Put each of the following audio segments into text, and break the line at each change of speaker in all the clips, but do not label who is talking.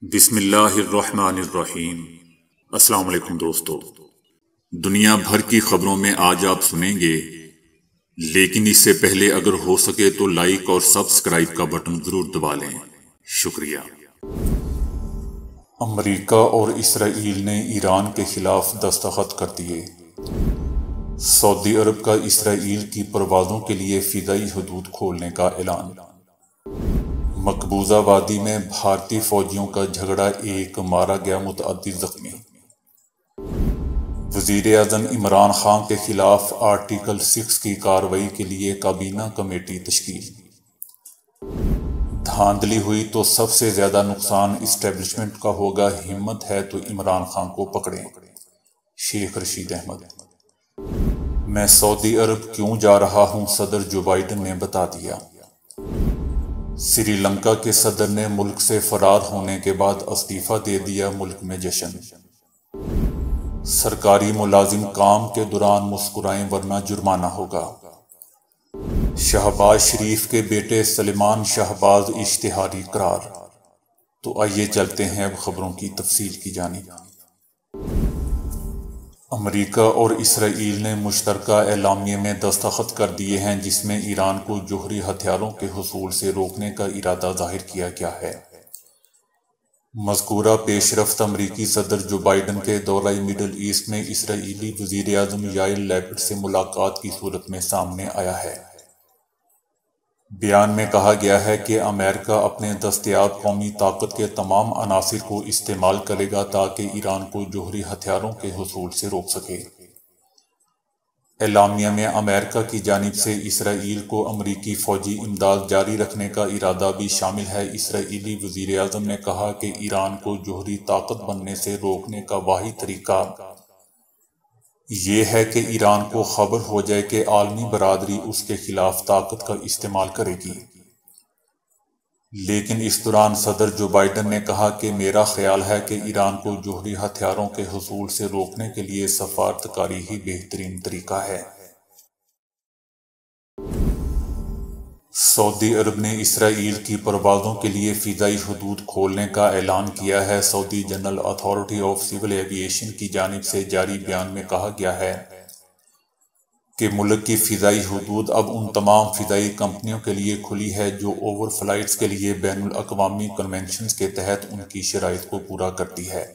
بسم اللہ الرحمن الرحیم۔ السلام علیکم دوستو، دنیا بھر کی خبروں میں آج آپ سنیں گے، لیکن اس سے پہلے اگر ہو سکے تو لائک اور سبسکرائب کا بٹن ضرور دبا لیں۔ شکریہ۔ امریکہ اور اسرائیل نے ایران کے خلاف دستخط کر دیے۔ سعودی عرب کا اسرائیل کی پروازوں کے لیے فضائی حدود کھولنے کا اعلان۔ مقبوضہ وادی میں بھارتی فوجیوں کا جھگڑا، ایک مارا گیا، متعدد زخمی۔ وزیر اعظم عمران خان کے خلاف آرٹیکل 6 کی کارروائی کے لیے کابینہ کمیٹی تشکیل۔ دھاندلی ہوئی تو سب سے زیادہ نقصان اسٹیبلشمنٹ کا ہوگا، ہمت ہے تو عمران خان کو پکڑیں، شیخ رشید احمد۔ میں سعودی عرب کیوں جا رہا ہوں، صدر جو بائیڈن نے بتا دیا۔ سری لنکا کے صدر نے ملک سے فرار ہونے کے بعد استعفیٰ دے دیا، ملک میں جشن۔ سرکاری ملازم کام کے دوران مسکرائیں ورنہ جرمانہ ہوگا۔ شہباز شریف کے بیٹے سلیمان شہباز اشتہاری قرار۔ تو آئیے چلتے ہیں اب خبروں کی تفصیل کی جانب۔ امریکہ اور اسرائیل نے مشترکہ اعلامیے میں دستخط کر دیے ہیں، جس میں ایران کو جوہری ہتھیاروں کے حصول سے روکنے کا ارادہ ظاہر کیا گیا ہے۔ مذکورہ پیش رفت امریکی صدر جو بائیڈن کے دورہ مڈل ایسٹ میں اسرائیلی وزیر اعظم یائر لیپڈ سے ملاقات کی صورت میں سامنے آیا ہے۔ بیان میں کہا گیا ہے کہ امریکہ اپنے دستیاب قومی طاقت کے تمام عناصر کو استعمال کرے گا تاکہ ایران کو جوہری ہتھیاروں کے حصول سے روک سکے۔ اعلامیہ میں امریکہ کی جانب سے اسرائیل کو امریکی فوجی امداد جاری رکھنے کا ارادہ بھی شامل ہے۔ اسرائیلی وزیر اعظم نے کہا کہ ایران کو جوہری طاقت بننے سے روکنے کا واحد طریقہ یہ ہے کہ ایران کو خبر ہو جائے کہ عالمی برادری اس کے خلاف طاقت کا استعمال کرے گی۔ لیکن اس دوران صدر جو بائیڈن نے کہا کہ میرا خیال ہے کہ ایران کو جوہری ہتھیاروں کے حصول سے روکنے کے لیے سفارتکاری ہی بہترین طریقہ ہے۔ سعودی عرب نے اسرائیل کی پروازوں کے لیے فضائی حدود کھولنے کا اعلان کیا ہے۔ سعودی جنرل اتھارٹی آف سول ایوی ایشن کی جانب سے جاری بیان میں کہا گیا ہے کہ ملک کی فضائی حدود اب ان تمام فضائی کمپنیوں کے لیے کھلی ہے جو اوور فلائٹس کے لیے بین الاقوامی کنونشنز کے تحت ان کی شرائط کو پورا کرتی ہے،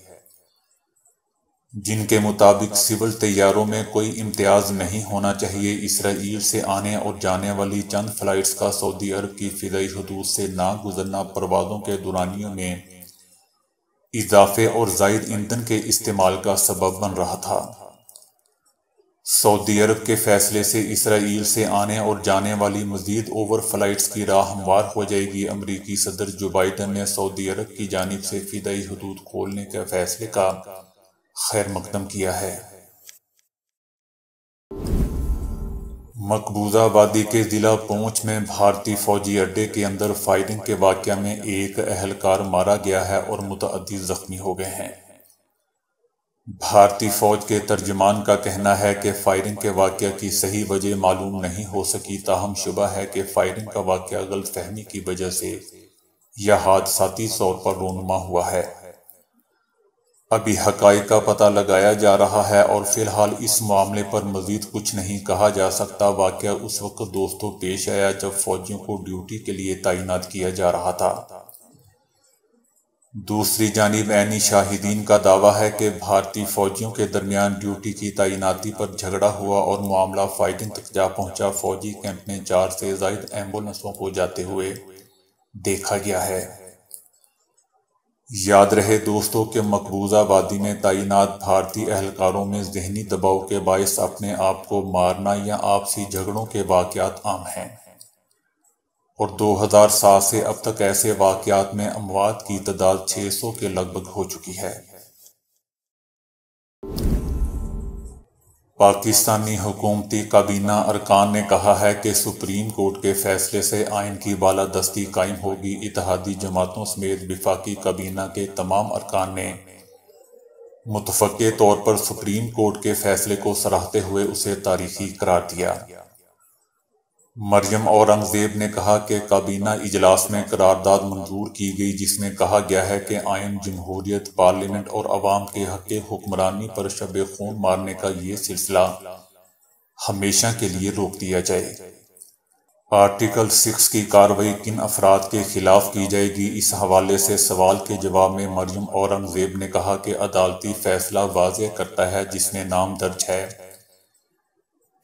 جن کے مطابق سول طیاروں میں کوئی امتیاز نہیں ہونا چاہیے۔ اسرائیل سے آنے اور جانے والی چند فلائٹس کا سعودی عرب کی فضائی حدود سے نہ گزرنا پروازوں کے دورانیوں میں اضافے اور زائد ایندھن کے استعمال کا سبب بن رہا تھا۔ سعودی عرب کے فیصلے سے اسرائیل سے آنے اور جانے والی مزید اوور فلائٹس کی راہ ہموار ہو جائے گی۔ امریکی صدر جو بائیڈن نے سعودی عرب کی جانب سے فضائی حدود کھولنے کے فیصلے کا خیر مقدم کیا ہے۔ مقبوضہ وادی کے ضلع پونچھ میں بھارتی فوجی اڈے کے اندر فائرنگ کے واقعہ میں ایک اہلکار مارا گیا ہے اور متعدد زخمی ہو گئے ہیں۔ بھارتی فوج کے ترجمان کا کہنا ہے کہ فائرنگ کے واقعہ کی صحیح وجہ معلوم نہیں ہو سکی، تاہم شبہ ہے کہ فائرنگ کا واقعہ غلط فہمی کی وجہ سے یا حادثاتی طور پر رونما ہوا ہے۔ ابھی حقائق کا پتہ لگایا جا رہا ہے اور فی الحال اس معاملے پر مزید کچھ نہیں کہا جا سکتا۔ واقعہ اس وقت دوستوں پیش آیا جب فوجیوں کو ڈیوٹی کے لیے تعینات کیا جا رہا تھا۔ دوسری جانب عینی شاہدین کا دعویٰ ہے کہ بھارتی فوجیوں کے درمیان ڈیوٹی کی تعیناتی پر جھگڑا ہوا اور معاملہ فائرنگ تک جا پہنچا۔ فوجی کیمپ میں 4 سے زائد ایمبولینسوں کو جاتے ہوئے دیکھا گیا ہے۔ یاد رہے دوستوں کہ مقبوضہ وادی میں تعینات بھارتی اہلکاروں میں ذہنی دباؤ کے باعث اپنے آپ کو مارنا یا آپسی جھگڑوں کے واقعات عام ہیں، اور 2007 سے اب تک ایسے واقعات میں اموات کی تعداد 600 کے لگ بھگ ہو چکی ہے۔ پاکستانی حکومتی کابینہ ارکان نے کہا ہے کہ سپریم کورٹ کے فیصلے سے آئین کی بالادستی قائم ہوگی۔ اتحادی جماعتوں سمیت وفاقی کابینہ کے تمام ارکان نے متفقہ طور پر سپریم کورٹ کے فیصلے کو سراہتے ہوئے اسے تاریخی قرار دیا۔ مریم اورنگزیب نے کہا کہ کابینہ اجلاس میں قرارداد منظور کی گئی جس میں کہا گیا ہے کہ آئین جمہوریت پارلیمنٹ اور عوام کے حق حکمرانی پر شب خون مارنے کا یہ سلسلہ ہمیشہ کے لیے روک دیا جائے۔ آرٹیکل 6 کی کارروائی کن افراد کے خلاف کی جائے گی؟ اس حوالے سے سوال کے جواب میں مریم اورنگزیب نے کہا کہ عدالتی فیصلہ واضح کرتا ہے جس میں نام درج ہے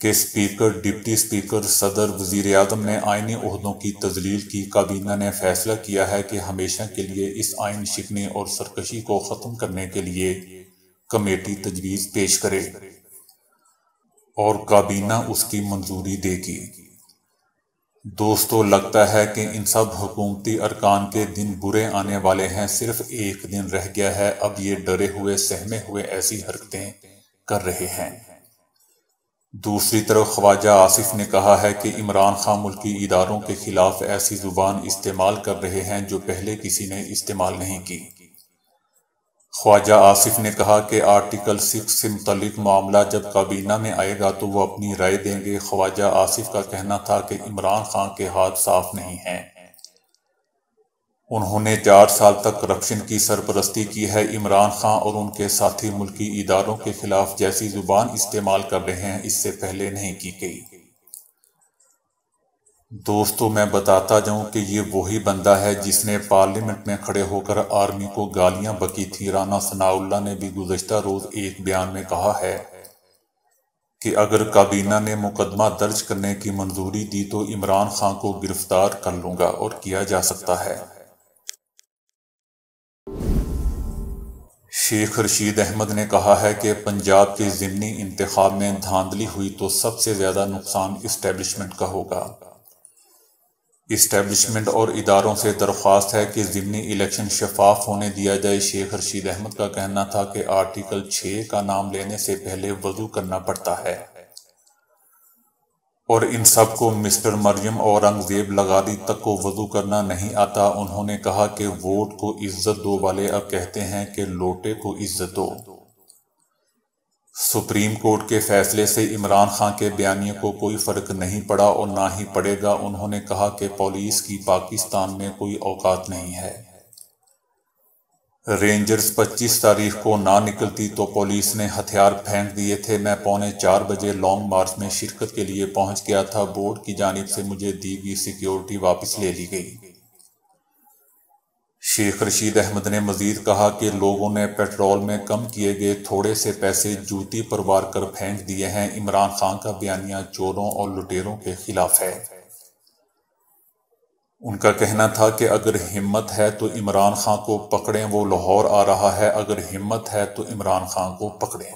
کہ اسپیکر، ڈپٹی اسپیکر، صدر، وزیر اعظم نے آئینی عہدوں کی تذلیل کی۔ کابینہ نے فیصلہ کیا ہے کہ ہمیشہ کے لیے اس آئین شکنی اور سرکشی کو ختم کرنے کے لیے کمیٹی تجویز پیش کرے اور کابینہ اس کی منظوری دے گی۔ دوستو، لگتا ہے کہ ان سب حکومتی ارکان کے دن برے آنے والے ہیں۔ صرف ایک دن رہ گیا ہے، اب یہ ڈرے ہوئے سہمے ہوئے ایسی حرکتیں کر رہے ہیں۔ دوسری طرف خواجہ آصف نے کہا ہے کہ عمران خان ملکی اداروں کے خلاف ایسی زبان استعمال کر رہے ہیں جو پہلے کسی نے استعمال نہیں کی۔ خواجہ آصف نے کہا کہ آرٹیکل 6 سے متعلق معاملہ جب کابینہ میں آئے گا تو وہ اپنی رائے دیں گے۔ خواجہ آصف کا کہنا تھا کہ عمران خان کے ہاتھ صاف نہیں ہیں۔ انہوں نے 4 سال تک کرپشن کی سرپرستی کی ہے۔ عمران خان اور ان کے ساتھی ملکی اداروں کے خلاف جیسی زبان استعمال کر رہے ہیں اس سے پہلے نہیں کی گئی۔ دوستو، میں بتاتا جاؤں کہ یہ وہی بندہ ہے جس نے پارلیمنٹ میں کھڑے ہو کر آرمی کو گالیاں بکی تھی۔ رانا ثناء اللہ نے بھی گزشتہ روز ایک بیان میں کہا ہے کہ اگر کابینہ نے مقدمہ درج کرنے کی منظوری دی تو عمران خان کو گرفتار کر لوں گا، اور کیا جا سکتا ہے۔ شیخ رشید احمد نے کہا ہے کہ پنجاب کے ضمنی انتخاب میں دھاندلی ہوئی تو سب سے زیادہ نقصان اسٹیبلشمنٹ کا ہوگا۔ اسٹیبلشمنٹ اور اداروں سے درخواست ہے کہ ضمنی الیکشن شفاف ہونے دیا جائے۔ شیخ رشید احمد کا کہنا تھا کہ آرٹیکل 6 کا نام لینے سے پہلے وضو کرنا پڑتا ہے، اور ان سب کو مسٹر مریم اورنگزیب لغاری تک کو وضو کرنا نہیں آتا۔ انہوں نے کہا کہ ووٹ کو عزت دو والے اب کہتے ہیں کہ لوٹے کو عزت دو۔ سپریم کورٹ کے فیصلے سے عمران خان کے بیانیے کو کوئی فرق نہیں پڑا اور نہ ہی پڑے گا۔ انہوں نے کہا کہ پولیس کی پاکستان میں کوئی اوقات نہیں ہے۔ رینجرز 25 تاریخ کو نہ نکلتی تو پولیس نے ہتھیار پھینک دیے تھے۔ میں 3:45 بجے لانگ مارچ میں شرکت کے لیے پہنچ گیا تھا۔ بورڈ کی جانب سے مجھے دی گئی سیکیورٹی واپس لے لی گئی۔ شیخ رشید احمد نے مزید کہا کہ لوگوں نے پیٹرول میں کم کیے گئے تھوڑے سے پیسے جوتی پر وار کر پھینک دیے ہیں۔ عمران خان کا بیانیہ چوروں اور لٹیروں کے خلاف ہے۔ ان کا کہنا تھا کہ اگر ہمت ہے تو عمران خان کو پکڑیں، وہ لاہور آ رہا ہے۔ اگر ہمت ہے تو عمران خان کو پکڑیں۔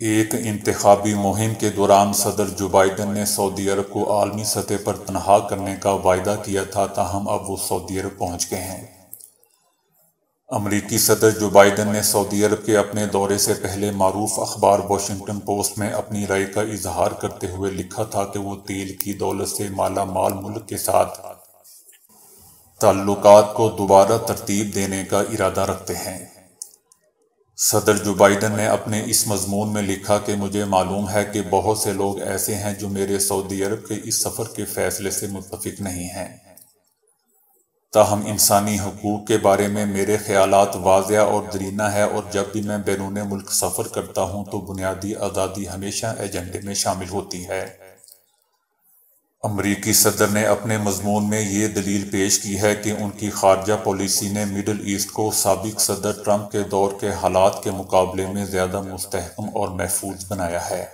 ایک انتخابی مہم کے دوران صدر جو بائیڈن نے سعودی عرب کو عالمی سطح پر تنہا کرنے کا وعدہ کیا تھا، تاہم اب وہ سعودی عرب پہنچ گئے ہیں۔ امریکی صدر جو بائیڈن نے سعودی عرب کے اپنے دورے سے پہلے معروف اخبار واشنگٹن پوسٹ میں اپنی رائے کا اظہار کرتے ہوئے لکھا تھا کہ وہ تیل کی دولت سے مالا مال ملک کے ساتھ تعلقات کو دوبارہ ترتیب دینے کا ارادہ رکھتے ہیں۔ صدر جو بائیڈن نے اپنے اس مضمون میں لکھا کہ مجھے معلوم ہے کہ بہت سے لوگ ایسے ہیں جو میرے سعودی عرب کے اس سفر کے فیصلے سے متفق نہیں ہیں، تاہم انسانی حقوق کے بارے میں میرے خیالات واضح اور درینہ ہے، اور جب بھی میں بیرون ملک سفر کرتا ہوں تو بنیادی آزادی ہمیشہ ایجنڈے میں شامل ہوتی ہے۔ امریکی صدر نے اپنے مضمون میں یہ دلیل پیش کی ہے کہ ان کی خارجہ پالیسی نے مڈل ایسٹ کو سابق صدر ٹرمپ کے دور کے حالات کے مقابلے میں زیادہ مستحکم اور محفوظ بنایا ہے۔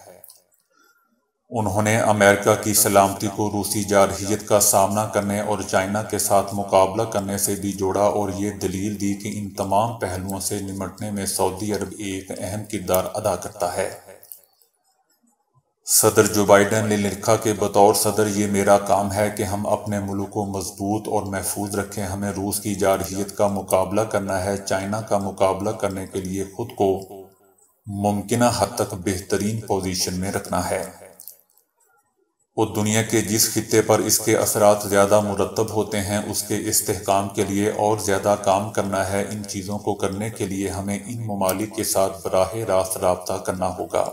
انہوں نے امریکہ کی سلامتی کو روسی جارحیت کا سامنا کرنے اور چائنا کے ساتھ مقابلہ کرنے سے بھی جوڑا، اور یہ دلیل دی کہ ان تمام پہلوؤں سے نمٹنے میں سعودی عرب ایک اہم کردار ادا کرتا ہے۔ صدر جو بائیڈن نے لکھا کہ بطور صدر یہ میرا کام ہے کہ ہم اپنے ملک کو مضبوط اور محفوظ رکھیں۔ ہمیں روس کی جارحیت کا مقابلہ کرنا ہے، چائنا کا مقابلہ کرنے کے لیے خود کو ممکنہ حد تک بہترین پوزیشن میں رکھنا ہے، اور دنیا کے جس خطے پر اس کے اثرات زیادہ مرتب ہوتے ہیں اس کے استحکام کے لیے اور زیادہ کام کرنا ہے۔ ان چیزوں کو کرنے کے لیے ہمیں ان ممالک کے ساتھ براہ راست رابطہ کرنا ہوگا۔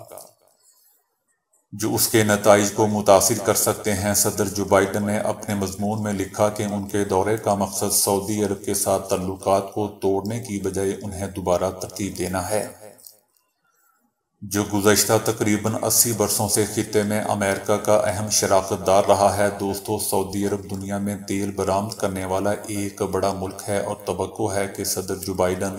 جو اس کے نتائج کو متاثر کر سکتے ہیں۔ صدر جو بائیڈن نے اپنے مضمون میں لکھا کہ ان کے دورے کا مقصد سعودی عرب کے ساتھ تعلقات کو توڑنے کی بجائے انہیں دوبارہ ترتیب دینا ہے، جو گزشتہ تقریباً 80 برسوں سے خطے میں امریکہ کا اہم شراکت دار رہا ہے۔ دوستو، سعودی عرب دنیا میں تیل برآمد کرنے والا ایک بڑا ملک ہے اور توقع ہے کہ صدر جو بائیڈن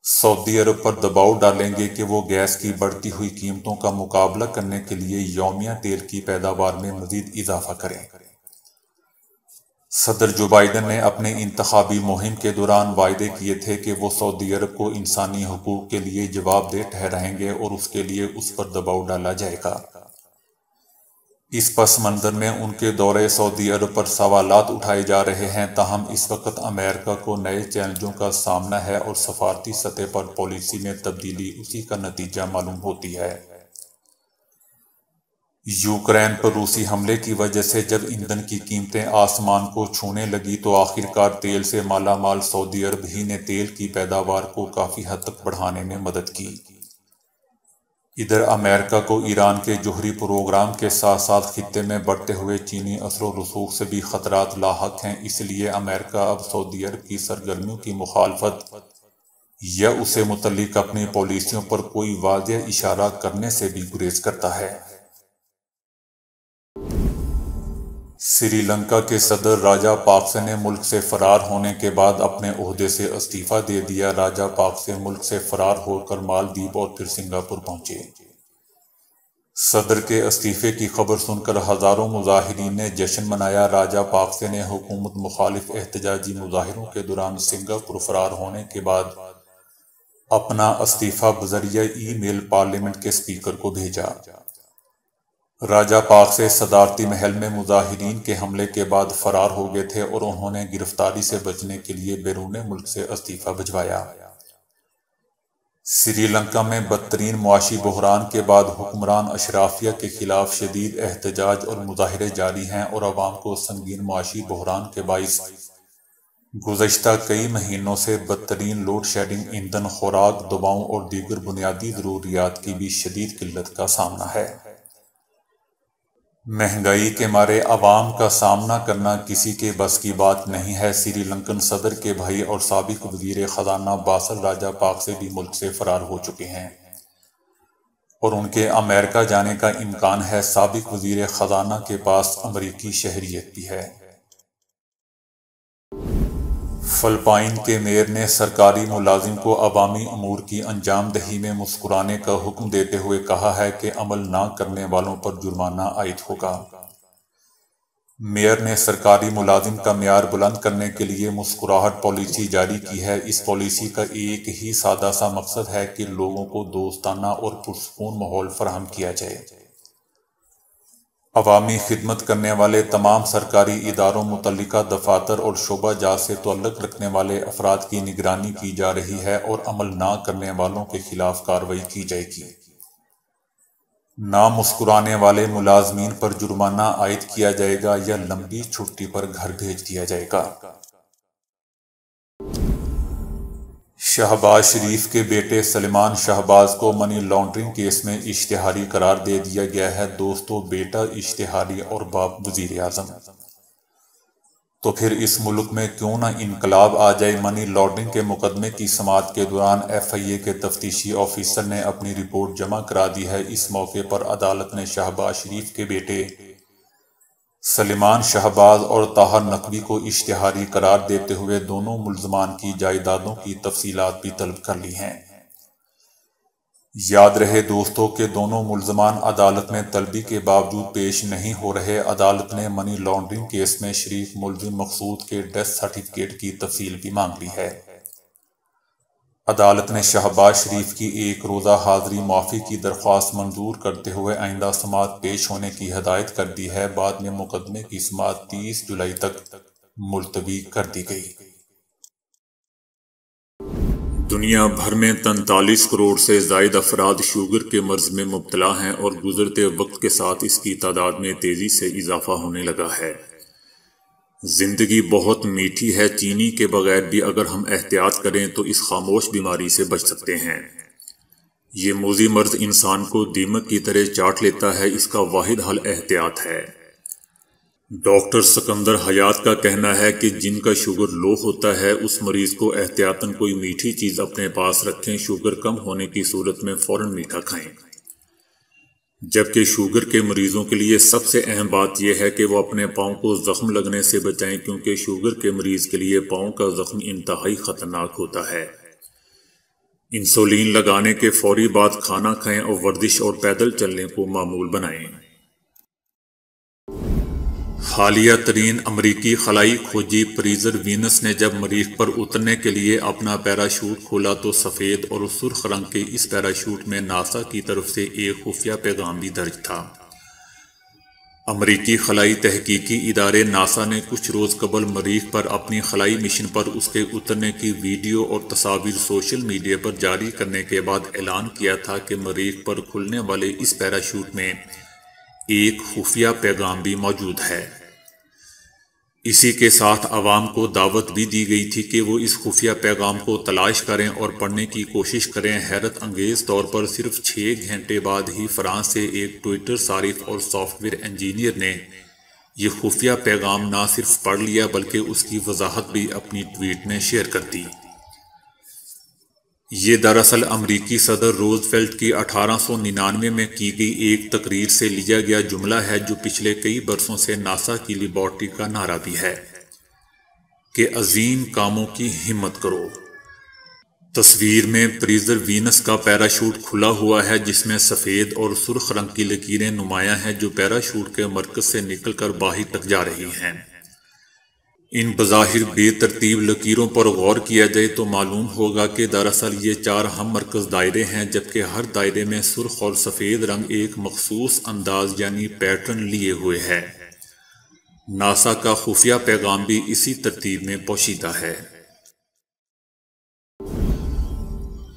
سعودی عرب پر دباؤ ڈالیں گے کہ وہ گیس کی بڑھتی ہوئی قیمتوں کا مقابلہ کرنے کے لیے یومیہ تیل کی پیداوار میں مزید اضافہ کریں۔ صدر جو بائیڈن نے اپنے انتخابی مہم کے دوران وعدے کیے تھے کہ وہ سعودی عرب کو انسانی حقوق کے لیے جواب دہ ٹھہرائیں گے اور اس کے لیے اس پر دباؤ ڈالا جائے گا۔ اس پس منظر میں ان کے دورے سعودی عرب پر سوالات اٹھائے جا رہے ہیں، تاہم اس وقت امریکہ کو نئے چیلنجوں کا سامنا ہے اور سفارتی سطح پر پالیسی میں تبدیلی اسی کا نتیجہ معلوم ہوتی ہے۔ یوکرین پر روسی حملے کی وجہ سے جب ایندھن کی قیمتیں آسمان کو چھونے لگی تو آخرکار تیل سے مالا مال سعودی عرب ہی نے تیل کی پیداوار کو کافی حد تک بڑھانے میں مدد کی۔ ادھر امریکہ کو ایران کے جوہری پروگرام کے ساتھ ساتھ خطے میں بڑھتے ہوئے چینی اثر و رسوخ سے بھی خطرات لاحق ہیں، اس لیے امریکہ اب سعودی عرب کی سرگرمیوں کی مخالفت یا اسے متعلق اپنی پالیسیوں پر کوئی واضح اشارہ کرنے سے بھی گریز کرتا ہے۔ سری لنکا کے صدر راجا پاکسے نے ملک سے فرار ہونے کے بعد اپنے عہدے سے استعفیٰ دے دیا۔ راجا پاکسے ملک سے فرار ہو کر مالدیپ اور پھر سنگاپور پہنچے۔ صدر کے استعفے کی خبر سن کر ہزاروں مظاہرین نے جشن منایا۔ راجا پاکسے نے حکومت مخالف احتجاجی مظاہروں کے دوران سنگاپور فرار ہونے کے بعد اپنا استعفیٰ بذریعہ ای میل پارلیمنٹ کے اسپیکر کو بھیجا۔ راجا پاکسے صدارتی محل میں مظاہرین کے حملے کے بعد فرار ہو گئے تھے اور انہوں نے گرفتاری سے بچنے کے لیے بیرون ملک سے استعفیٰ بھجوایا۔ سری لنکا میں بدترین معاشی بحران کے بعد حکمران اشرافیہ کے خلاف شدید احتجاج اور مظاہرے جاری ہیں اور عوام کو سنگین معاشی بحران کے باعث گزشتہ کئی مہینوں سے بدترین لوڈ شیڈنگ، ایندھن، خوراک، دواؤں اور دیگر بنیادی ضروریات کی بھی شدید قلت کا سامنا ہے۔ مہنگائی کے مارے عوام کا سامنا کرنا کسی کے بس کی بات نہیں ہے۔ سری لنکن صدر کے بھائی اور سابق وزیر خزانہ باسل راجا پاکسے بھی ملک سے فرار ہو چکے ہیں اور ان کے امریکہ جانے کا امکان ہے۔ سابق وزیر خزانہ کے پاس امریکی شہریت بھی ہے۔ فلپائن کے میئر نے سرکاری ملازم کو عوامی امور کی انجام دہی میں مسکرانے کا حکم دیتے ہوئے کہا ہے کہ عمل نہ کرنے والوں پر جرمانہ عائد ہوگا۔ میئر نے سرکاری ملازم کا معیار بلند کرنے کے لیے مسکراہٹ پالیسی جاری کی ہے۔ اس پالیسی کا ایک ہی سادہ سا مقصد ہے کہ لوگوں کو دوستانہ اور پرسکون ماحول فراہم کیا جائے۔ عوامی خدمت کرنے والے تمام سرکاری اداروں، متعلقہ دفاتر اور شعبہ جات سے تعلق رکھنے والے افراد کی نگرانی کی جا رہی ہے اور عمل نہ کرنے والوں کے خلاف کارروائی کی جائے گی۔ نہ مسکرانے والے ملازمین پر جرمانہ عائد کیا جائے گا یا لمبی چھٹی پر گھر بھیج دیا جائے گا۔ شہباز شریف کے بیٹے سلمان شہباز کو منی لانڈرنگ کیس میں اشتہاری قرار دے دیا گیا ہے۔ دوستو، بیٹا اشتہاری اور باپ وزیر اعظم، تو پھر اس ملک میں کیوں نہ انقلاب آ جائے۔ منی لانڈرنگ کے مقدمے کی سماعت کے دوران ایف آئی اے کے تفتیشی آفیسر نے اپنی رپورٹ جمع کرا دی ہے۔ اس موقع پر عدالت نے شہباز شریف کے بیٹے سلمان شہباز اور طاہر نقوی کو اشتہاری قرار دیتے ہوئے دونوں ملزمان کی جائیدادوں کی تفصیلات بھی طلب کر لی ہیں۔ یاد رہے دوستو کہ دونوں ملزمان عدالت میں طلبی کے باوجود پیش نہیں ہو رہے۔ عدالت نے منی لانڈرنگ کیس میں شریک ملزم مقصود کے ڈیتھ سرٹیفکیٹ کی تفصیل بھی مانگ لی ہے۔ عدالت نے شہباز شریف کی ایک روزہ حاضری معافی کی درخواست منظور کرتے ہوئے آئندہ سماعت پیش ہونے کی ہدایت کر دی ہے۔ بعد میں مقدمے کی سماعت 30 جولائی تک ملتوی کر دی گئی۔ دنیا بھر میں 43 کروڑ سے زائد افراد شوگر کے مرض میں مبتلا ہیں اور گزرتے وقت کے ساتھ اس کی تعداد میں تیزی سے اضافہ ہونے لگا ہے۔ زندگی بہت میٹھی ہے، چینی کے بغیر بھی اگر ہم احتیاط کریں تو اس خاموش بیماری سے بچ سکتے ہیں۔ یہ موذی مرض انسان کو دیمک کی طرح چاٹ لیتا ہے، اس کا واحد حل احتیاط ہے۔ ڈاکٹر سکندر حیات کا کہنا ہے کہ جن کا شوگر لو ہوتا ہے اس مریض کو احتیاطاً کوئی میٹھی چیز اپنے پاس رکھیں، شوگر کم ہونے کی صورت میں فوراً میٹھا کھائیں۔ جبکہ شوگر کے مریضوں کے لیے سب سے اہم بات یہ ہے کہ وہ اپنے پاؤں کو زخم لگنے سے بچائیں، کیونکہ شوگر کے مریض کے لیے پاؤں کا زخم انتہائی خطرناک ہوتا ہے۔ انسولین لگانے کے فوری بعد کھانا کھائیں اور ورزش اور پیدل چلنے کو معمول بنائیں۔ حالیہ ترین امریکی خلائی کھوجی پریزر وینس نے جب مریخ پر اترنے کے لیے اپنا پیراشوٹ کھولا تو سفید اور سرخ رنگ کے اس پیراشوٹ میں ناسا کی طرف سے ایک خفیہ پیغام بھی درج تھا۔ امریکی خلائی تحقیقی ادارے ناسا نے کچھ روز قبل مریخ پر اپنی خلائی مشن پر اس کے اترنے کی ویڈیو اور تصاویر سوشل میڈیا پر جاری کرنے کے بعد اعلان کیا تھا کہ مریخ پر کھلنے والے اس پیراشوٹ میں ایک خفیہ پیغام بھی موجود ہے۔ اسی کے ساتھ عوام کو دعوت بھی دی گئی تھی کہ وہ اس خفیہ پیغام کو تلاش کریں اور پڑھنے کی کوشش کریں۔ حیرت انگیز طور پر صرف 6 گھنٹے بعد ہی فرانس سے ایک ٹویٹر صارف اور سافٹ ویئر انجینئر نے یہ خفیہ پیغام نہ صرف پڑھ لیا بلکہ اس کی وضاحت بھی اپنی ٹویٹ میں شیئر کر دی۔ یہ دراصل امریکی صدر روزویلٹ کی 1899 میں کی گئی ایک تقریر سے لیا گیا جملہ ہے، جو پچھلے کئی برسوں سے ناسا کی لیبارٹری کا نعرہ بھی ہے کہ عظیم کاموں کی ہمت کرو۔ تصویر میں پریزر وینس کا پیراشوٹ کھلا ہوا ہے جس میں سفید اور سرخ رنگ کی لکیریں نمایاں ہیں جو پیراشوٹ کے مرکز سے نکل کر باہر تک جا رہی ہیں۔ ان بظاہر بے ترتیب لکیروں پر غور کیا جائے تو معلوم ہوگا کہ دراصل یہ 4 ہم مرکز دائرے ہیں، جبکہ ہر دائرے میں سرخ اور سفید رنگ ایک مخصوص انداز یعنی پیٹرن لیے ہوئے ہے۔ ناسا کا خفیہ پیغام بھی اسی ترتیب میں پوشیدہ ہے۔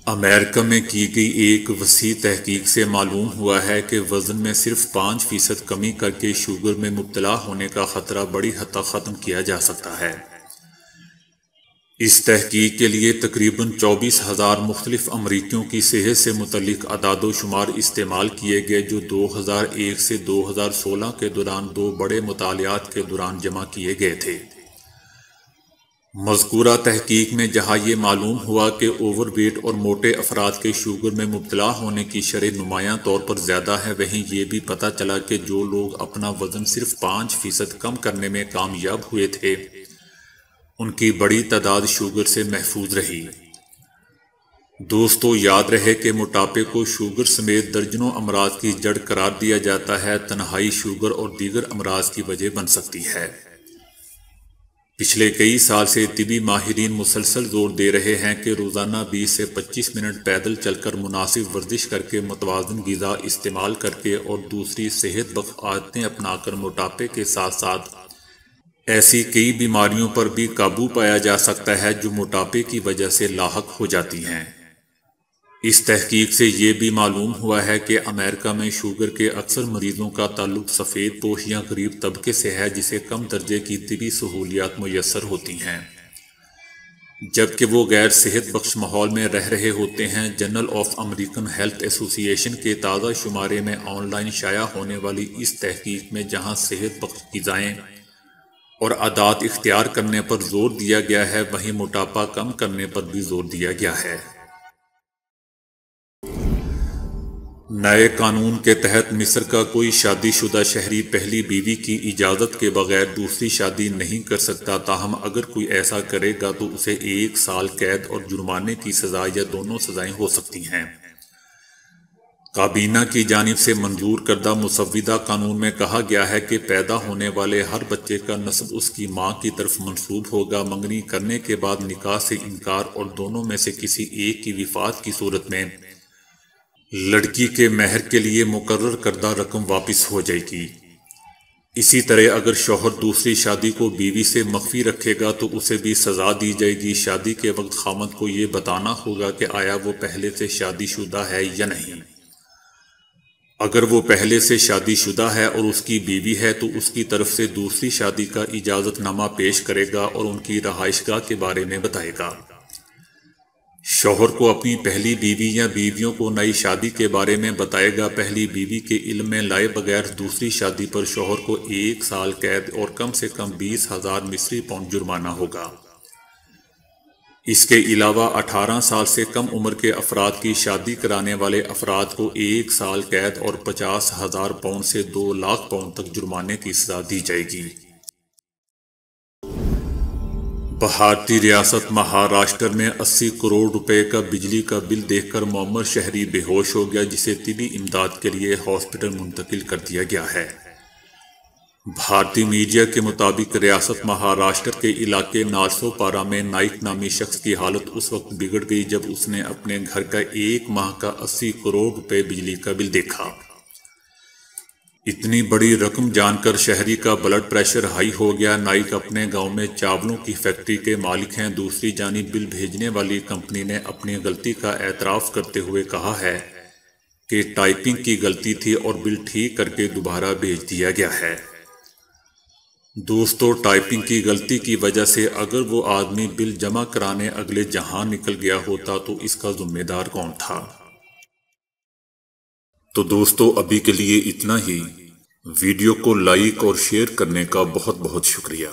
امریکہ میں کی گئی ایک وسیع تحقیق سے معلوم ہوا ہے کہ وزن میں صرف 5% کمی کر کے شوگر میں مبتلا ہونے کا خطرہ بڑی حد تک ختم کیا جا سکتا ہے۔ اس تحقیق کے لیے تقریباً 24,000 مختلف امریکیوں کی صحت سے متعلق اعداد و شمار استعمال کیے گئے، جو 2001 سے 2016 کے دوران 2 بڑے مطالعات کے دوران جمع کیے گئے تھے۔ مذکورہ تحقیق میں جہاں یہ معلوم ہوا کہ اوور ویٹ اور موٹے افراد کے شوگر میں مبتلا ہونے کی شرح نمایاں طور پر زیادہ ہے، وہیں یہ بھی پتہ چلا کہ جو لوگ اپنا وزن صرف 5% کم کرنے میں کامیاب ہوئے تھے ان کی بڑی تعداد شوگر سے محفوظ رہی۔ دوستو، یاد رہے کہ موٹاپے کو شوگر سمیت درجنوں امراض کی جڑ قرار دیا جاتا ہے۔ تنہائی شوگر اور دیگر امراض کی وجہ بن سکتی ہے۔ پچھلے کئی سال سے طبی ماہرین مسلسل زور دے رہے ہیں کہ روزانہ 20 سے 25 منٹ پیدل چل کر، مناسب ورزش کر کے، متوازن غذا استعمال کر کے اور دوسری صحت بخش عادتیں اپنا کر موٹاپے کے ساتھ ساتھ ایسی کئی بیماریوں پر بھی قابو پایا جا سکتا ہے جو موٹاپے کی وجہ سے لاحق ہو جاتی ہیں۔ اس تحقیق سے یہ بھی معلوم ہوا ہے کہ امریکہ میں شوگر کے اکثر مریضوں کا تعلق سفید پوش یا غریب طبقے سے ہے جسے کم درجے کی طبی سہولیات میسر ہوتی ہیں، جبکہ وہ غیر صحت بخش ماحول میں رہ رہے ہوتے ہیں۔ جرنل آف امریکن ہیلتھ ایسوسی ایشن کے تازہ شمارے میں آن لائن شائع ہونے والی اس تحقیق میں جہاں صحت بخش غذائیں اور عادات اختیار کرنے پر زور دیا گیا ہے، وہیں موٹاپا کم کرنے پر بھی زور دیا گیا ہے۔ نئے قانون کے تحت مصر کا کوئی شادی شدہ شہری پہلی بیوی کی اجازت کے بغیر دوسری شادی نہیں کر سکتا، تاہم اگر کوئی ایسا کرے گا تو اسے 1 سال قید اور جرمانے کی سزا یا دونوں سزائیں ہو سکتی ہیں۔ کابینہ کی جانب سے منظور کردہ مسودہ قانون میں کہا گیا ہے کہ پیدا ہونے والے ہر بچے کا نسب اس کی ماں کی طرف منسوب ہوگا۔ منگنی کرنے کے بعد نکاح سے انکار اور دونوں میں سے کسی ایک کی وفات کی صورت میں لڑکی کے مہر کے لیے مقرر کردہ رقم واپس ہو جائے گی۔ اسی طرح اگر شوہر دوسری شادی کو بیوی سے مخفی رکھے گا تو اسے بھی سزا دی جائے گی۔ شادی کے وقت خاوند کو یہ بتانا ہوگا کہ آیا وہ پہلے سے شادی شدہ ہے یا نہیں۔ اگر وہ پہلے سے شادی شدہ ہے اور اس کی بیوی ہے تو اس کی طرف سے دوسری شادی کا اجازت نامہ پیش کرے گا اور ان کی رہائش گاہ کے بارے میں بتائے گا۔ شوہر کو اپنی پہلی بیوی یا بیویوں کو نئی شادی کے بارے میں بتائے گا۔ پہلی بیوی کے علم میں لائے بغیر دوسری شادی پر شوہر کو 1 سال قید اور کم سے کم 20,000 مصری پاؤنڈ جرمانہ ہوگا۔ اس کے علاوہ 18 سال سے کم عمر کے افراد کی شادی کرانے والے افراد کو 1 سال قید اور 50,000 پاؤنڈ سے 2 لاکھ پاؤنڈ تک جرمانے کی سزا دی جائے گی۔ بھارتی ریاست مہاراشٹر میں 80 کروڑ روپے کا بجلی کا بل دیکھ کر معمر شہری بے ہوش ہو گیا، جسے طبی امداد کے لیے ہاسپٹل منتقل کر دیا گیا ہے۔ بھارتی میڈیا کے مطابق ریاست مہاراشٹر کے علاقے نالسوپارا میں نائک نامی شخص کی حالت اس وقت بگڑ گئی جب اس نے اپنے گھر کا 1 ماہ کا 80 کروڑ روپے بجلی کا بل دیکھا۔ اتنی بڑی رقم جان کر شہری کا بلڈ پریشر ہائی ہو گیا۔ نائک اپنے گاؤں میں چاولوں کی فیکٹری کے مالک ہیں۔ دوسری جانب بل بھیجنے والی کمپنی نے اپنی غلطی کا اعتراف کرتے ہوئے کہا ہے کہ ٹائپنگ کی غلطی تھی اور بل ٹھیک کر کے دوبارہ بھیج دیا گیا ہے۔ دوستو، ٹائپنگ کی غلطی کی وجہ سے اگر وہ آدمی بل جمع کرانے اگلے جہاں نکل گیا ہوتا تو اس کا ذمہ دار کون تھا؟ تو دوستو، ابھی کے لیے اتنا ہی۔ ویڈیو کو لائک اور شیئر کرنے کا بہت بہت شکریہ۔